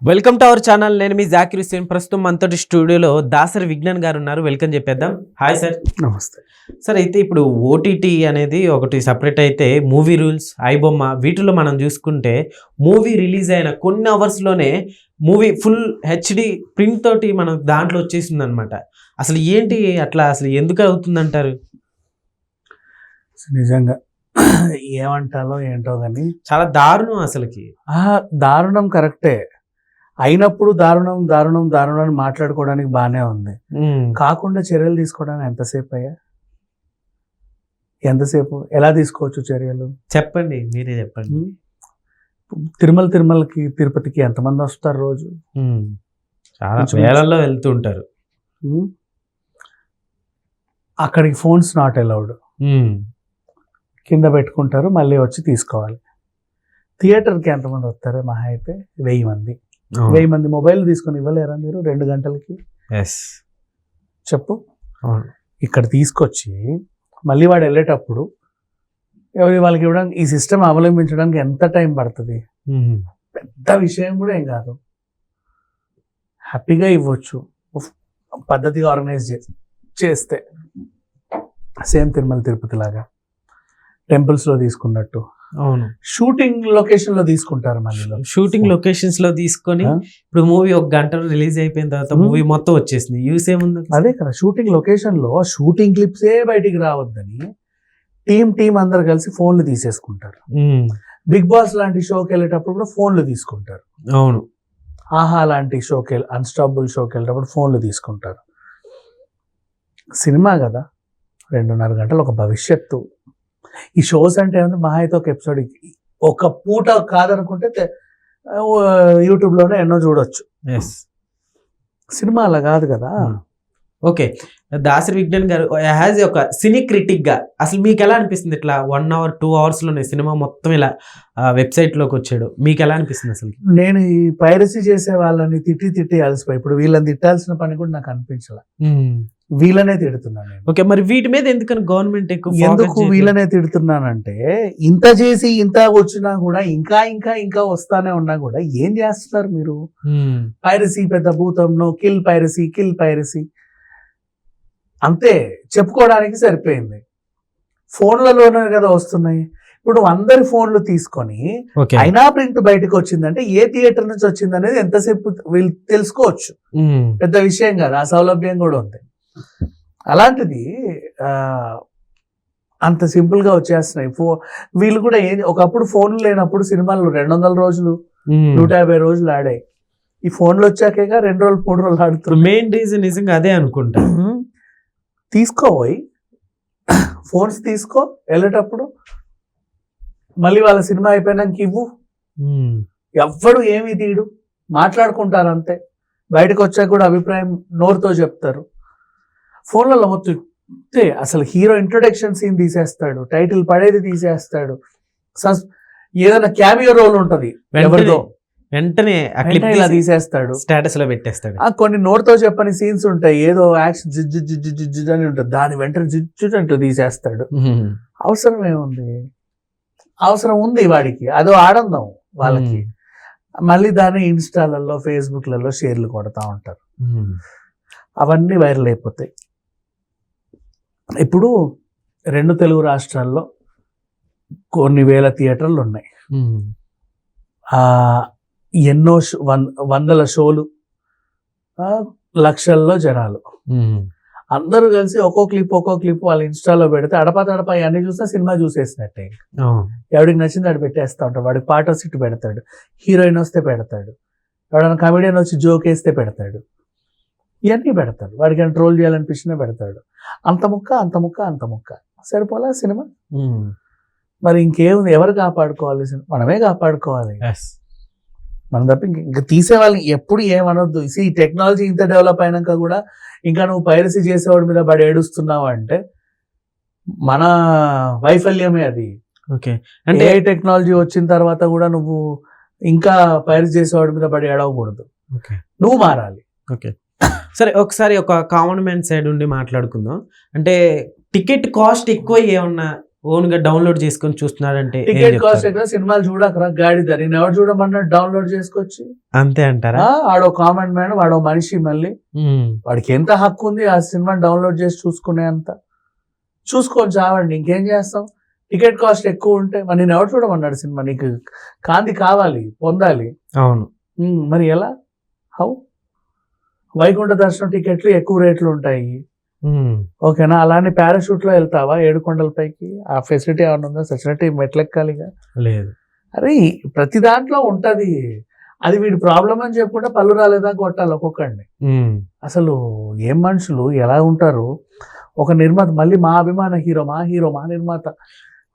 Welcome to our channel. నేను మీ జాకిర్ హుస్సేన్. ప్రస్తుతం మనతోటి స్టూడియోలో దాసరి విజ్ఞాన్ గారు ఉన్నారు. వెల్కమ్ చెప్పేద్దాం. Hi sir. నమస్తే సార్. అయితే ఇప్పుడు ఓటీటీ అనేది ఒకటి సపరేట్ అయితే మూవీ రూల్స్, ఐబొమ్మ వీటిలో మనం చూసుకుంటే మూవీ రిలీజ్ అయిన కొన్ని అవర్స్లోనే మూవీ ఫుల్ హెచ్డి ప్రింట్ తోటి మనం దాంట్లో వచ్చేసింది అనమాట. అసలు ఏంటి అట్లా, అసలు ఎందుకు అవుతుందంటారు? నిజంగా ఏమంటాలో ఏంటో కానీ చాలా దారుణం అసలుకి. దారుణం కరెక్టే, అయినప్పుడు దారుణం దారుణం దారుణం అని మాట్లాడుకోవడానికి బాగానే ఉంది. కాకుండా చర్యలు తీసుకోవడానికి ఎంతసేపు ఎలా తీసుకోవచ్చు చర్యలు? చెప్పండి, మీరే చెప్పండి. తిరుమలకి తిరుపతికి ఎంతమంది వస్తారు రోజు? చాలా వేలల్లో వెళ్తూ ఉంటారు. అక్కడికి ఫోన్స్ నాట్ అలౌడ్, కింద పెట్టుకుంటారు, మళ్ళీ వచ్చి తీసుకోవాలి. థియేటర్కి ఎంతమంది వస్తారు? మహా అయితే 1000 మంది. 1000 మంది మొబైల్ తీసుకొని ఇవ్వలేరా మీరు 2 గంటలకి? చెప్పు. ఇక్కడ తీసుకొచ్చి మళ్ళీ వాడు వెళ్ళేటప్పుడు వాళ్ళకి ఇవ్వడానికి, ఈ సిస్టమ్ అవలంబించడానికి ఎంత టైం పడుతుంది? పెద్ద విషయం కూడా ఏం కాదు, హ్యాపీగా ఇవ్వచ్చు పద్ధతిగా ఆర్గనైజ్ చేస్తే. సేమ్ తిరుమల తిరుపతి లాగా టెంపుల్స్ లో తీసుకున్నట్టు. అవును, షూటింగ్ లొకేషన్ లో తీసుకుంటారు. మళ్ళీ షూటింగ్ లొకేషన్స్ లో తీసుకొని ఇప్పుడు మూవీ 1 గంటలో రిలీజ్ అయిపోయిన తర్వాత మూవీ మొత్తం వచ్చేసింది. యూస్ ఏముంది? అదే కదా, షూటింగ్ లొకేషన్ లో షూటింగ్ క్లిప్సే బయటికి రావద్దని టీం అందరు కలిసి ఫోన్లు తీసేసుకుంటారు. బిగ్ బాస్ లాంటి షోకి వెళ్ళేటప్పుడు కూడా ఫోన్లు తీసుకుంటారు. అవును, ఆహా లాంటి షోకి, అన్స్టాపబుల్ షోకి వెళ్ళేటప్పుడు ఫోన్లు తీసుకుంటారు. సినిమా కదా, 2.5 గంటలు ఒక భవిష్యత్తు. ఈ షోస్ అంటే ఏమన్నా మహా అయితే ఒక ఎపిసోడ్, ఒక పూట కాదనుకుంటే యూట్యూబ్లోనే ఎన్నో చూడొచ్చు. సినిమా అలా కాదు కదా. ఓకే, దాసరి విజ్ఞాన్ గారు యాజ్ ఒక సినీ క్రిటిక్ గా అసలు మీకు ఎలా అనిపిస్తుంది? ఇట్లా 1 hour 2 hours లోనే సినిమా మొత్తం ఇలా వెబ్సైట్ లోకి వచ్చాడు, మీకు ఎలా అనిపిస్తుంది అసలు? నేను ఈ పైరసీ చేసే వాళ్ళని తిట్టి అలసిపోయి, ఇప్పుడు వీళ్ళని తిట్టాల్సిన పని కూడా నాకు అనిపించాల, వీళ్ళనే తిడుతున్నాను నేను. ఓకే, మరి వీటి మీద ఎందుకని గవర్నమెంట్ ఎందుకు వీళ్ళనే తిడుతున్నానంటే, ఇంత చేసి ఇంత వచ్చినా కూడా ఇంకా వస్తానే ఉన్నా కూడా ఏం చేస్తున్నారు మీరు? పైరసీ పెద్ద భూతంలో కిల్ పైరసీ అంతే చెప్పుకోవడానికి సరిపోయింది. ఫోన్లలోనే కదా వస్తున్నాయి. ఇప్పుడు అందరి ఫోన్లు తీసుకొని అయినా ప్రింట్ బయటకు వచ్చిందంటే ఏ థియేటర్ నుంచి వచ్చింది అనేది ఎంతసేపు వీళ్ళు తెలుసుకోవచ్చు. పెద్ద విషయం కాదు, ఆ సౌలభ్యం కూడా ఉంది. అలాంటిది అంత సింపుల్ గా వచ్చేస్తున్నాయి. వీళ్ళు కూడా ఒకప్పుడు ఫోన్లు లేనప్పుడు సినిమాలు 200 రోజులు 150 రోజులు ఆడాయి. ఈ ఫోన్లు వచ్చాకేగా 2 రోజులు 3 రోజులు ఆడుతున్నారు. మెయిన్ రీజన్ నిజంగా అదే అనుకుంటా. తీసుకోబోయి ఫోన్స్ తీసుకో, వెళ్ళేటప్పుడు మళ్ళీ వాళ్ళ సినిమా అయిపోయినాక ఇవ్వు. ఎవ్వడు ఏమీ తీయడు, మాట్లాడుకుంటారు అంతే. బయటకు వచ్చాక కూడా అభిప్రాయం నోరుతో చెప్తారు. ఫోన్లలో మొత్తం అసలు హీరో ఇంట్రొడక్షన్ సీన్ తీసేస్తాడు, టైటిల్ పడేది తీసేస్తాడు, ఏదైనా క్యామియో రోల్ ఉంటది ఎవరిదో వెంటనే ఇలా తీసేస్తాడు, స్టేటస్ లో పెట్టేస్తాడు. కొన్ని నోటితో చెప్పని సీన్స్ ఉంటాయి, ఏదో యాక్షన్ జిజ్జు అని ఉంటుంది, దాని వెంటనే జిజ్జు అంటూ తీసేస్తాడు. అవసరం ఏముంది? అవసరం ఉంది వాడికి, అదో ఆనందం వాళ్ళకి. మళ్ళీ దాన్ని ఇన్స్టాలలో ఫేస్బుక్లలో షేర్లు కొడతా ఉంటారు, అవన్నీ వైరల్ అయిపోతాయి. ఇప్పుడు 2 తెలుగు రాష్ట్రాల్లో కొన్ని వేల థియేటర్లు ఉన్నాయి. ఎన్నో వందల షోలు, లక్షల్లో జనాలు అందరూ కలిసి ఒక్కో క్లిప్ వాళ్ళ ఇన్స్టాలో పెడితే అడపా అన్ని చూస్తే సినిమా చూసేసినట్టే. ఎవడికి నచ్చింది అటు పెట్టేస్తా ఉంటాడు. వాడికి పాట సిట్ పెడతాడు, హీరోయిన్ వస్తే పెడతాడు, ఎవడైనా కమెడియన్ వచ్చి జోక్ వేస్తే పెడతాడు, ఇవన్నీ పెడతాడు. వాడికి ట్రోల్ చేయాలనిపించినా పెడతాడు. అంత ముక్క సరిపోలా సినిమా. మరి ఇంకేముంది? ఎవరు కాపాడుకోవాలి? మనమే కాపాడుకోవాలి. మనం తప్ప ఇంకా తీసే వాళ్ళని ఎప్పుడు ఏమనొద్దు. ఈ టెక్నాలజీ ఇంత డెవలప్ అయినాక కూడా ఇంకా నువ్వు పైరసీ చేసేవాడి మీద పడి ఏడుస్తున్నావు అంటే మన వైఫల్యమే అది. ఓకే, అంటే టెక్నాలజీ వచ్చిన తర్వాత కూడా నువ్వు ఇంకా పైరసీ చేసేవాడి మీద పడి ఏడవకూడదు, నువ్వు మారాలి. ఓకే, సరే ఒకసారి ఒక కామన్ మ్యాన్ సైడ్ ఉండి మాట్లాడుకుందాం. అంటే టికెట్ కాస్ట్ ఎక్కువ ఏమన్నా ఓన్ గా డౌన్లోడ్ చేసుకొని చూస్తున్నాడంటే ఏం టికెట్ కాస్ట్ చెప్తారు? ఎక్కడ సినిమాలు చూడకరా గాడిద, నేను ఎవరు చూడమన్నాడు డౌన్లోడ్ చేసుకొచ్చి. అంతే అంటారా? వాడో కామన్ మ్యాన్, వాడో మనిషి, మళ్ళీ ఉమ్, వాడికి ఎంత హక్కు ఉంది ఆ సినిమాని డౌన్లోడ్ చేసి చూసుకునే అంత. చూసుకొని చావండి, ఇంకేం చేస్తాం. టికెట్ కాస్ట్ ఎక్కువ ఉంటే మరి నేను ఎవరు చూడమన్నాడు సినిమా? నీకు కాంతి కావాలి, పొందాలి. అవును. మరి ఎలా? హౌ? వైకుంఠ దర్శనం టికెట్లు ఎక్కువ రేట్లు ఉంటాయి, ఉమ్, ఓకేనా? అలానే పారాషూట్ లో వెళ్తావా 7 కొండల పైకి? ఆ ఫెసిలిటీ ఏమైనా ఉందా? సచినట్టు మెట్లెక్కాలిగా. లేదు. అరే ప్రతి దాంట్లో ఉంటది. అది వీడి ప్రాబ్లం అని చెప్పుకుంటే పళ్ళు రాలేదా కొట్టాలి ఒక్కొక్కడిని. ఉమ్, అసలు ఏం మనుషులు ఎలా ఉంటారు? ఒక నిర్మాత, మళ్ళీ మా అభిమాన హీరో, మా నిర్మాత,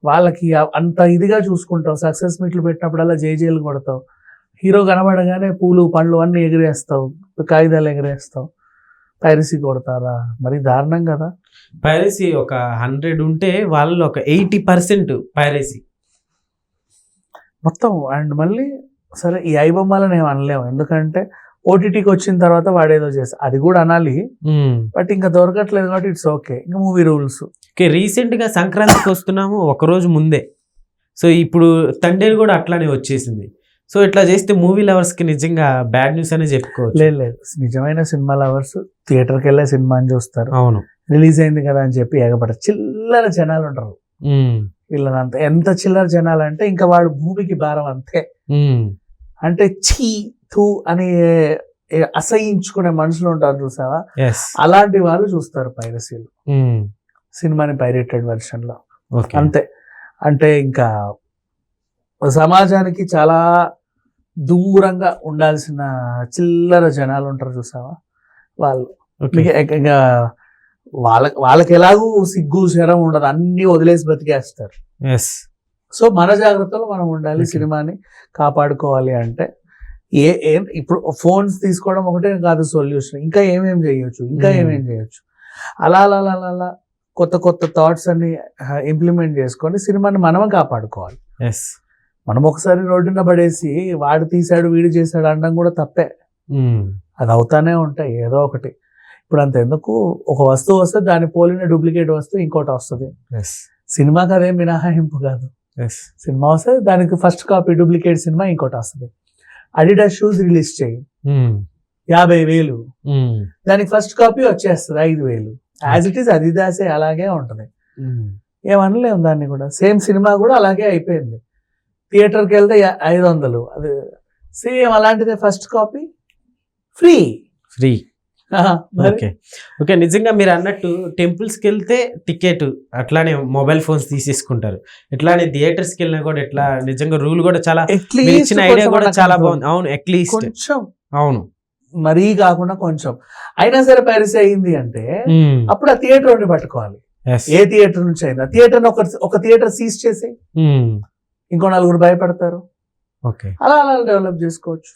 వాళ్ళకి అంత ఇదిగా చూసుకుంటావు. సక్సెస్ మీట్లు పెట్టినప్పుడల్లా జేజేలు కొడతావు. హీరో కనబడగానే పూలు పండ్లు అన్ని ఎగిరేస్తావు, కాగితాలు ఎగిరేస్తావు. పైరసీ కొడతారా? మరి దారుణం కదా. పైరసీ ఒక 100 ఉంటే వాళ్ళు ఒక 80% పైరసీ. మొత్తం. అండ్ మళ్ళీ సరే ఈ ఐబొమ్మలని ఏం అనలేము, ఎందుకంటే ఓటీటీకి వచ్చిన తర్వాత వాడేదో చేస్తా, అది కూడా అనాలి. బట్ ఇంకా దొరకట్లేదు కాబట్టి ఇట్స్ ఓకే. ఇంకా మూవీ రూల్స్. ఓకే, రీసెంట్ గా సంక్రాంతికి వస్తున్నాము, ఒక రోజు ముందే. సో ఇప్పుడు తండేలు కూడా అట్లానే వచ్చేసింది. సో ఇట్లా చేస్తే మూవీ లవర్స్ కి నిజంగా బ్యాడ్ న్యూస్ అనే చెప్పుకోవచ్చు. లేదు, నిజమైన సినిమా లవర్స్ థియేటర్కి వెళ్ళే సినిమాని చూస్తారు. అవును. రిలీజ్ అయింది కదా అని చెప్పి ఎగబడతారు. చిల్లర జనాలు ఉంటారు వీళ్ళనంత. ఎంత చిల్లర జనాలు అంటే ఇంకా వాడు భూమికి భారం అంతే. అంటే ఛీ తూ అని అసహించుకునే మనుషులు ఉంటారు చూసావా, అలాంటి వాళ్ళు చూస్తారు పైరసీలు, సినిమాని పైరేటెడ్ వెర్షన్ లో. అంతే. అంటే ఇంకా సమాజానికి చాలా దూరంగా ఉండాల్సిన చిల్లర జనాలు ఉంటారు చూసావా వాళ్ళు. ఇంకా వాళ్ళకి ఎలాగూ సిగ్గు శరం ఉండదు, అన్ని వదిలేసి బతికేస్తారు. సో మన జాగ్రత్తలో మనం ఉండాలి. సినిమాని కాపాడుకోవాలి అంటే ఇప్పుడు ఫోన్స్ తీసుకోవడం ఒకటే కాదు సొల్యూషన్, ఇంకా ఏమేం చేయొచ్చు, అలా అలా అలా అలా కొత్త కొత్త థాట్స్ అన్ని ఇంప్లిమెంట్ చేసుకొని సినిమాని మనమే కాపాడుకోవాలి. మనం ఒకసారి రోడ్డున పడేసి వాడు తీసాడు వీడు చేశాడు అనడం కూడా తప్పే. అది అవుతానే ఉంటాయి ఏదో ఒకటి. ఇప్పుడు అంత ఎందుకు, ఒక వస్తువు వస్తే దాన్ని పోలిన డూప్లికేట్ వస్తువు ఇంకోటి వస్తుంది. సినిమాకి అదేం మినహాయింపు కాదు. సినిమా వస్తే దానికి ఫస్ట్ కాపీ డూప్లికేట్ సినిమా ఇంకోటి వస్తుంది. అడిడాస్ షూస్ రిలీజ్ చేయి 50,000, దానికి ఫస్ట్ కాపీ వచ్చేస్తుంది 5,000. యాజ్ ఇట్ ఈస్ అదిదాసే అలాగే ఉంటుంది, ఏమనలేము దాన్ని కూడా. సేమ్ సినిమా కూడా అలాగే అయిపోయింది. థియేటర్కి వెళ్తే 500, అది సేమ్ అలాంటిదే. First copy free. ఓకే, నిజంగా మీరు అన్నట్టు టెంపుల్స్కి వెళ్తే టికెట్, అట్లానే మొబైల్ ఫోన్స్ తీసేసుకుంటారు. ఇట్లానే థియేటర్స్కి వెళ్ళినా కూడా ఇట్లా నిజంగా రూల్ కూడా చాలా, ఇచ్చిన ఐడియా కూడా చాలా బాగుంది. అవును, అట్లీస్ట్ కొంచెం. అవును, మరీ కాకుండా కొంచెం అయినా సరే పైరసీ అయింది అంటే అప్పుడు ఆ థియేటర్ పట్టుకోవాలి. ఏ థియేటర్ నుంచి అయినా థియేటర్ ఒక థియేటర్ సీజ్ చేసి ఇంకో 4 భయపడతారు. ఓకే, అలా అలా డెవలప్ చేసుకోవచ్చు.